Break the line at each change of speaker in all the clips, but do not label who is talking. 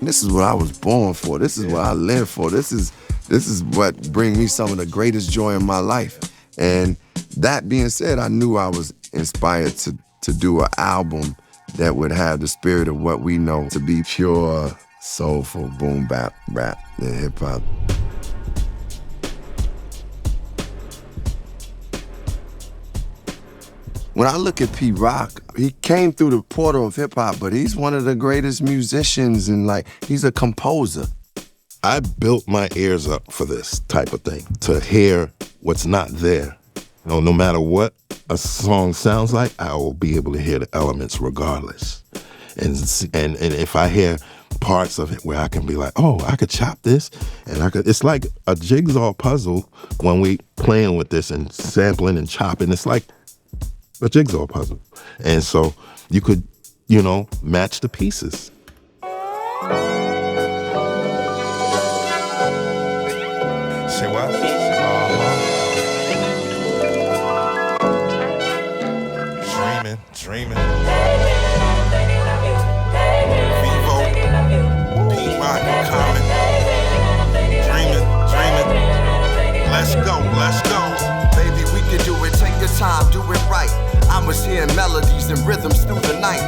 this is what I was born for. This is what I live for. This is what brings me some of the greatest joy in my life. And that being said, I knew I was inspired to do an album that would have the spirit of what we know to be pure, soulful, boom bap, rap, and hip hop. When I look at Pete Rock, he came through the portal of hip hop, but he's one of the greatest musicians and he's a composer.
I built my ears up for this type of thing, to hear what's not there. No matter what a song sounds like, I will be able to hear the elements regardless. And if I hear parts of it where I can be like, oh, I could chop this, and it's like a jigsaw puzzle when we playing with this and sampling and chopping. It's like a jigsaw puzzle. And so you could, match the pieces.
Say what? Dreaming. Vivo, Pete Rock, Common. Dreaming. Let's go.
Baby, we can do it. Take your time, do it right. I was hearing melodies and rhythms through the night.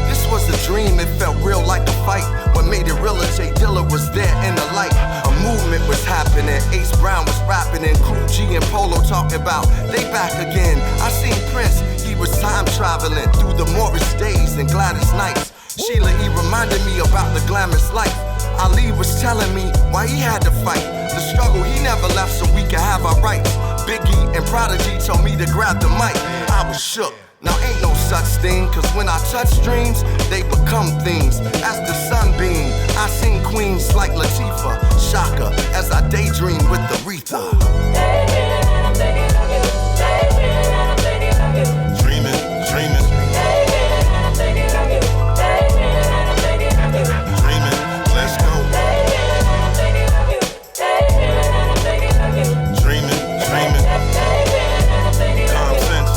This was a dream, it felt real like a fight. What made it realer, Jay Dilla was there in the light. A movement was happening, Ace Brown was rapping, and Cool G and Polo talking about they back again. I seen Prince, he was time traveling through the Morris days and Gladys nights. Sheila E. reminded me about the glamorous life. Ali was telling me why he had to fight. The struggle, he never left so we could have our rights. Biggie and Prodigy told me to grab the mic. I was shook. Now ain't no such thing, cause when I touch dreams, they become things. As the sunbeam, I seen queens like Latifah, Shaka, as I daydream with Aretha.
Dreaming. Let's go. Dreaming. Common sense.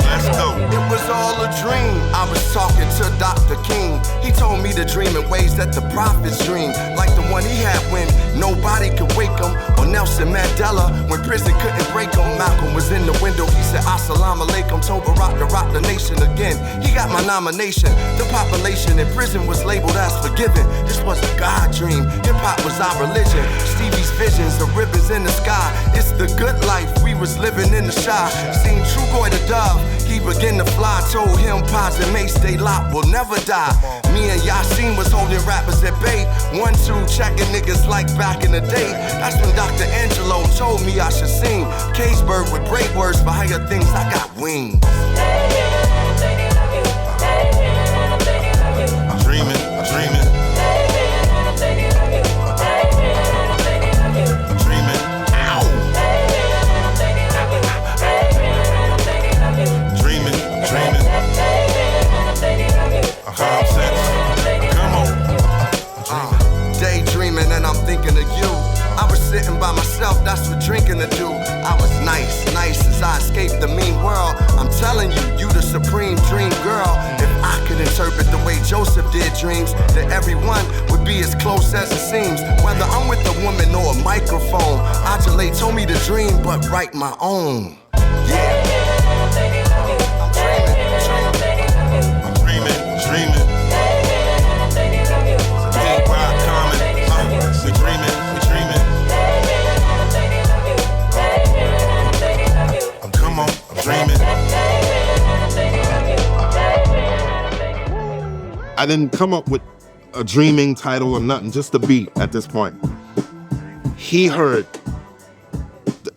Let's go.
It was all a dream. I was talking to Dr. King. He told me to dream in ways that the prophets dream, like the one he had when nobody could wake him, or Nelson Mandela when prison couldn't break him. Malcolm was in the window, he said Assalamu alaikum, told Barack to rock the nation again. He got my nomination. The population in prison was labeled as forgiven. This was a God dream. Hip-hop was our religion. Stevie's visions, the ribbons in the sky. It's the good life, we was living in the shy. Seen Trugoy the Dove, he began to fly. Told him Paz and Mace, they lot will never die. Me and Yasin was holding rappers at bay. 1-2 checking niggas like back in the day. That's when Dr. Angelo told me I should sing Cageburg with great words for higher things. I got wings.
Dreaming.
Daydreaming and I'm thinking of you. I was sitting by myself, that's what drinking to do. I was nice as I escaped the mean world. I'm telling you, you the supreme dream girl. If I could interpret the way Joseph did dreams, then everyone would be as close as it seems. Whether I'm with a woman or a microphone, Ajale told me to dream, but write my own. Yeah.
I didn't come up with a dreaming title or nothing, just the beat at this point. He heard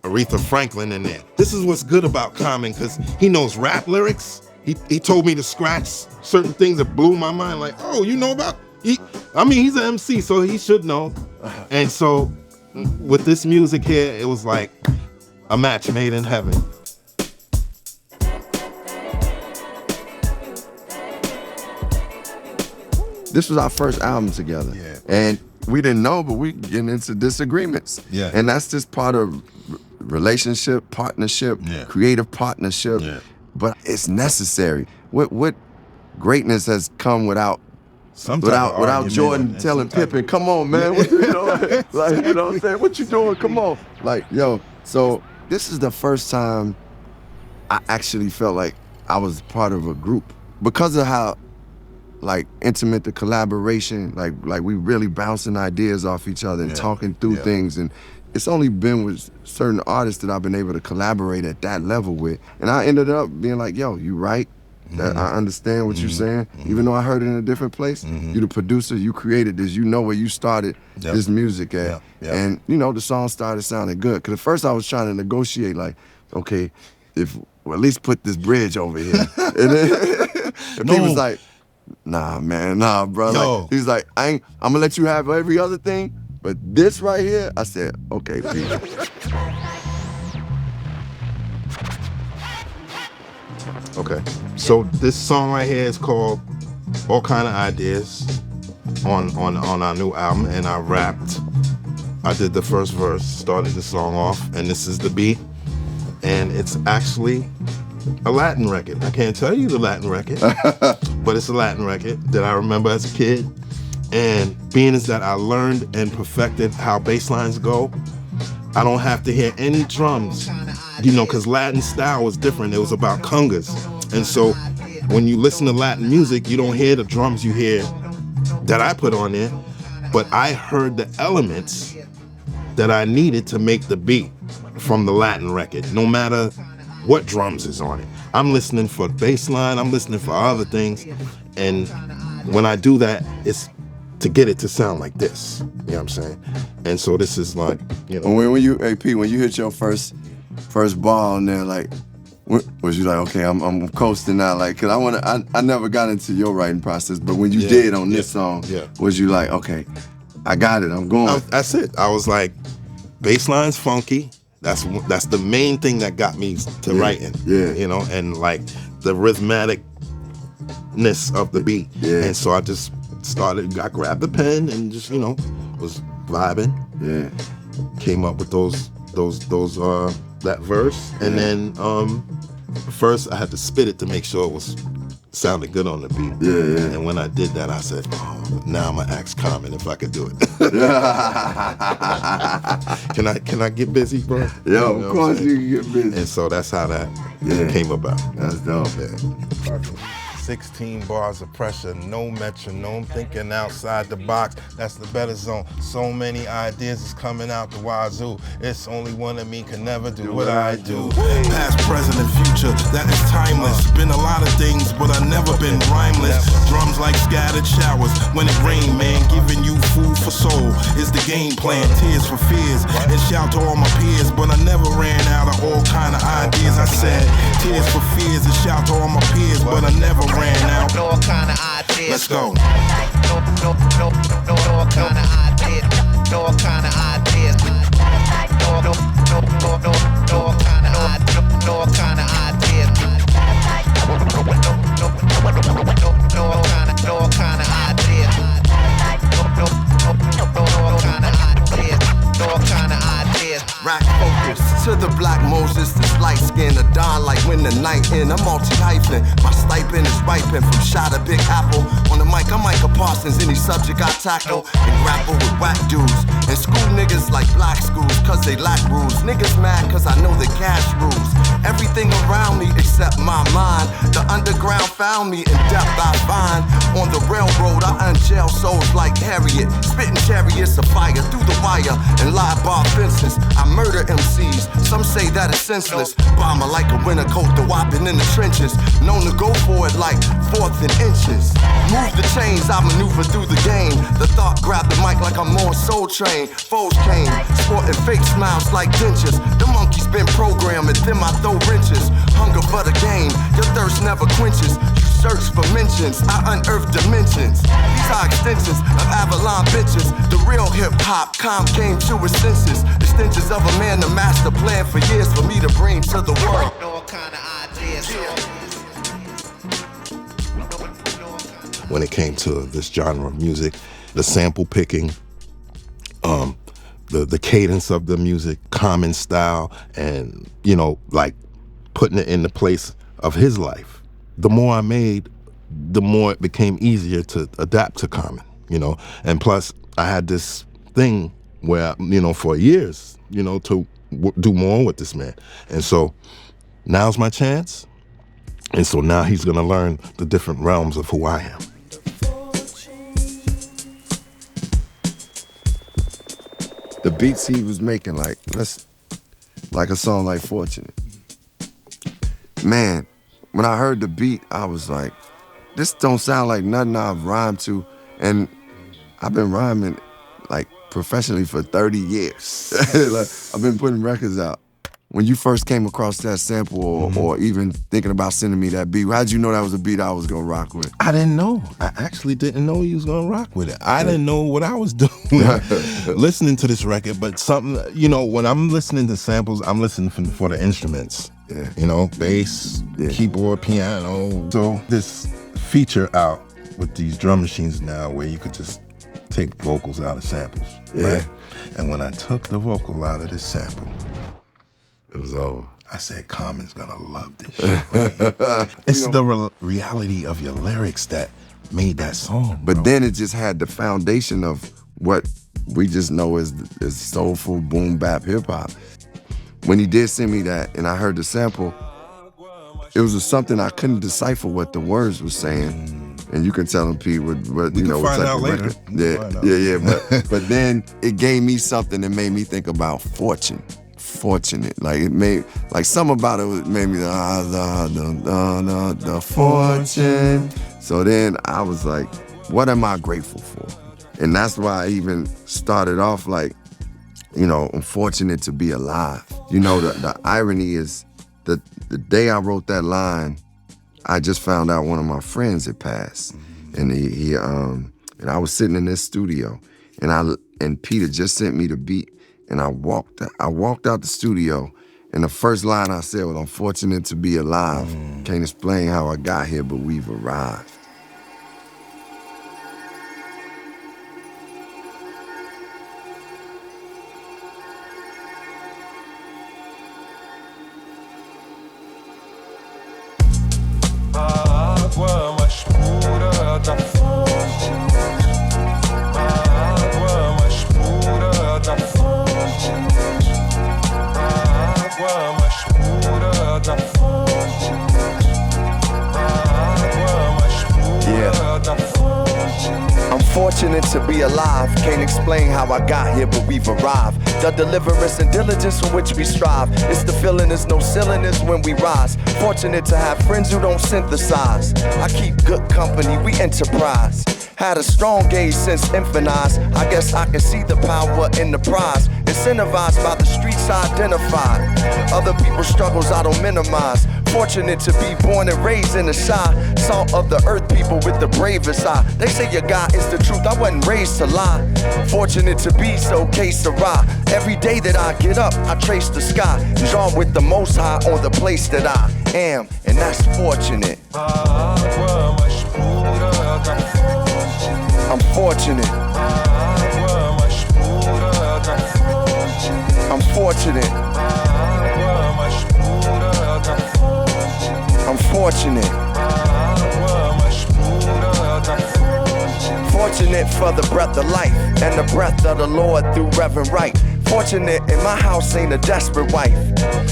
Aretha Franklin in there. This is what's good about Common, because he knows rap lyrics. He told me to scratch certain things that blew my mind, like, oh, you know about? He's an MC, so he should know. And so with this music here, it was like a match made in heaven.
This was our first album together.
Yeah.
And we didn't know, but we getting into disagreements.
Yeah.
And that's just part of relationship, partnership, creative partnership.
Yeah.
But it's necessary. What greatness has come without
Some type of
without
argument
Jordan
and
telling
some type
Pippen, "Come on, man, what, you know, like you know what I'm saying? What you doing? Come on!" Like, yo. So this is the first time I actually felt like I was part of a group because of how like intimate the collaboration, like we really bouncing ideas off each other and talking through things. And it's only been with certain artists that I've been able to collaborate at that level with. And I ended up being like, yo, you right. That I understand what you're saying. Even though I heard it in a different place, you the producer, you created this, you know where you started this music at. And you know, the song started sounding good. Cause at first I was trying to negotiate like, okay, at least put this bridge over here. And then he was like, nah, bro. Like, he's like, I'm gonna let you have every other thing, but this right here, I said, okay, Pete.
Okay, so this song right here is called All Kind of Ideas on our new album, and I rapped. I did the first verse, started the song off, and this is the beat. And it's actually a Latin record. I can't tell you the Latin record, but it's a Latin record that I remember as a kid. And being is that I learned and perfected how bass lines go, I don't have to hear any drums, you know, because Latin style was different. It was about congas. And so when you listen to Latin music, you don't hear the drums you hear that I put on there, but I heard the elements that I needed to make the beat from the Latin record, no matter what drums is on it. I'm listening for bass line, I'm listening for other things, and when I do that, it's to get it to sound like this. You know what I'm saying? And so this is like, you know.
When you, hey P, when you hit your first ball on there, like, was you like, okay, I'm coasting now, like, cause I never got into your writing process, but when you did on this song, was you like, okay, I got it, I'm going.
That's it. I was like, bass line's funky. That's the main thing that got me to writing. Yeah. You know, and like the rhythmicness of the beat. Yeah. And so I just I grabbed the pen and just, you know, was vibing. Yeah. Came up with that verse. And then first I had to spit it to make sure it was sounded good on the beat. Yeah. And when I did that, I said, oh, now I'm gonna ask Common if I could do it. Can I get busy, bro?
Yo, of course you can get busy.
And so that's how that came about.
That's dope.
Perfect. 16 bars of pressure, no metronome, thinking outside the box, that's the better zone. So many ideas is coming out the wazoo. It's only one of me can never do what I do.
Past, present, and future, that is timeless. Been a lot of things, but I never been rhymeless. Drums like scattered showers when it rain, man. Giving you food for soul is the game plan. Tears for fears, and shout to all my peers, but I never ran out of all kind of ideas. I said tears for fears and shout to all my peers, but I never ran out.
No kind of ideas.
Let's go.
No kind of ideas. No kind of ideas. No kind of ideas.
Rack focus to the black Moses, this light skin, a dawn like when the night in. I'm multi-hyphen, my stipend is ripen from shot of Big Apple. On the mic, I'm Micah Parsons, any subject I tackle and grapple with whack dudes. And school niggas like black schools, cause they lack rules. Niggas mad cause I know the cash rules. Everything around me except my mind. The underground found me, in depth I find. On the railroad, I unjail souls like Harriet. Spitting chariots of fire through the wire and live bar fences. I murder MCs, some say that it's senseless. Bomber like a winter coat, the whopping in the trenches. Known to go for it like 4th and inches. Move the chains, I maneuver through the game. The thought grabbed the mic like I'm on Soul Train. Foes came, sporting fake smiles like dentures. The monkey's been programmed and then I throw wrenches. Hunger for the game, your thirst never quenches. You search for mentions, I unearth dimensions. These are extensions of Avalon bitches. The real hip-hop calm came to its senses. Extensions of a man, the master plan for years for me to bring to the world.
No kind of ideas.
When it came to this genre of music, the sample picking, the cadence of the music, Common style, and, you know, like putting it in the place of his life. The more I made, the more it became easier to adapt to Common, you know. And plus, I had this thing where, you know, for years, you know, to do more with this man. And so now's my chance. And so now he's going to learn the different realms of who I am.
The beats he was making, like a song like Fortunate. Man, when I heard the beat, I was like, this don't sound like nothing I've rhymed to. And I've been rhyming like professionally for 30 years. Like, I've been putting records out. When you first came across that sample or even thinking about sending me that beat, how'd you know that was a beat I was gonna rock with?
I didn't know. I actually didn't know he was gonna rock with it. I didn't know what I was doing listening to this record, but something, you know, when I'm listening to samples, I'm listening for the instruments.
Yeah.
You know, bass, keyboard, piano. So this feature out with these drum machines now where you could just take vocals out of samples.
Yeah.
Right? And when I took the vocal out of this sample,
It was over.
I said, Common's gonna love this shit. It's the reality of your lyrics that made that song.
But
bro.
then it just had the foundation of what we just know as soulful boom bap hip hop. When he did send me that and I heard the sample, it was something I couldn't decipher what the words were saying. And you can tell them, Pete, what you know, what
find
type
out
of
later.
record. Yeah. But then it gave me something that made me think about fortunate. Like it made, like something about it made me the fortune. So then I was like, what am I grateful for? And that's why I even started off like, you know, I'm fortunate to be alive. You know, the irony is that the day I wrote that line, I just found out one of my friends had passed. And and I was sitting in this studio and Peter just sent me the beat. And I walked out the studio, and the first line I said was, I'm fortunate to be alive. Can't explain how I got here, but we've arrived. Fortunate to be alive, can't explain how I got here, but we've arrived. The deliverance and diligence for which we strive. It's the feeling, there's no ceiling, it's when we rise. Fortunate to have friends who don't synthesize. I keep good company, we enterprise. Had a strong gaze since infinized. I guess I can see the power in the prize. Incentivized by the streets I identify. Other people's struggles I don't minimize. Fortunate to be born and raised in the shy. Salt of the earth, people with the bravest eye. They say your God is the truth, I wasn't raised to lie. Fortunate to be so que sera. Every day that I get up, I trace the sky. Drawn with the most high on the place that I am. And that's fortunate. I'm fortunate. I'm fortunate. I'm fortunate. Fortunate for the breath of life and the breath of the Lord through Reverend Wright. Fortunate in my house ain't a desperate wife.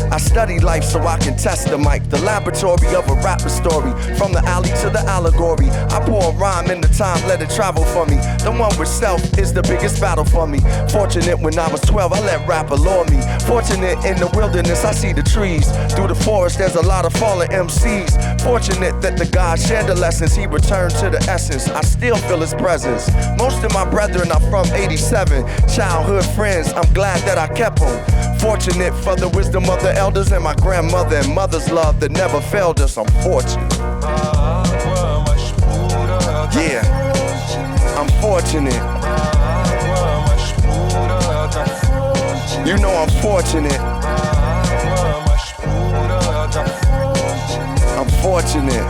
I study life so I can test the mic. The laboratory of a rapper story. From the alley to the allegory. I pour a rhyme in the time, let it travel for me. The one with self is the biggest battle for me. Fortunate when I was 12, I let rap allure me. Fortunate in the wilderness, I see the trees. Through the forest, there's a lot of fallen MCs. Fortunate that the God shared the lessons. He returned to the essence. I still feel his presence. Most of my brethren are from 87. Childhood friends, I'm glad that I kept them. Fortunate for the wisdom of the elders and my grandmother and mother's love that never failed us. I'm fortunate. Yeah, I'm fortunate. You know I'm fortunate. I'm fortunate.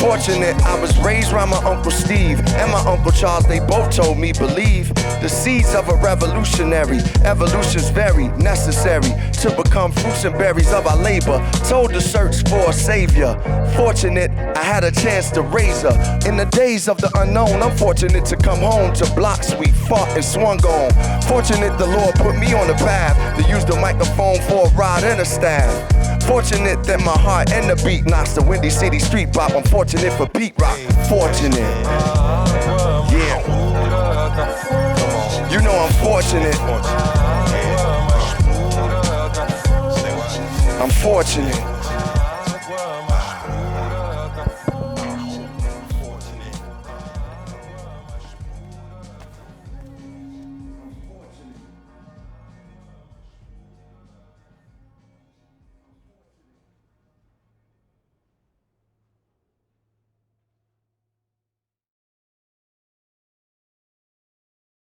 Fortunate, I was raised around my Uncle Steve and my Uncle Charles, they both told me believe the seeds of a revolutionary. Evolution's very necessary to become fruits and berries of our labor. Told to search for a savior. Fortunate, I had a chance to raise her. In the days of the unknown, I'm fortunate to come home to blocks we fought and swung on. Fortunate the Lord put me on the path to use the microphone for a ride and a staff. Fortunate that my heart and the beat knocks the Windy City street pop. I'm fortunate for Pete Rock. Fortunate. Yeah. You know I'm fortunate. I'm fortunate.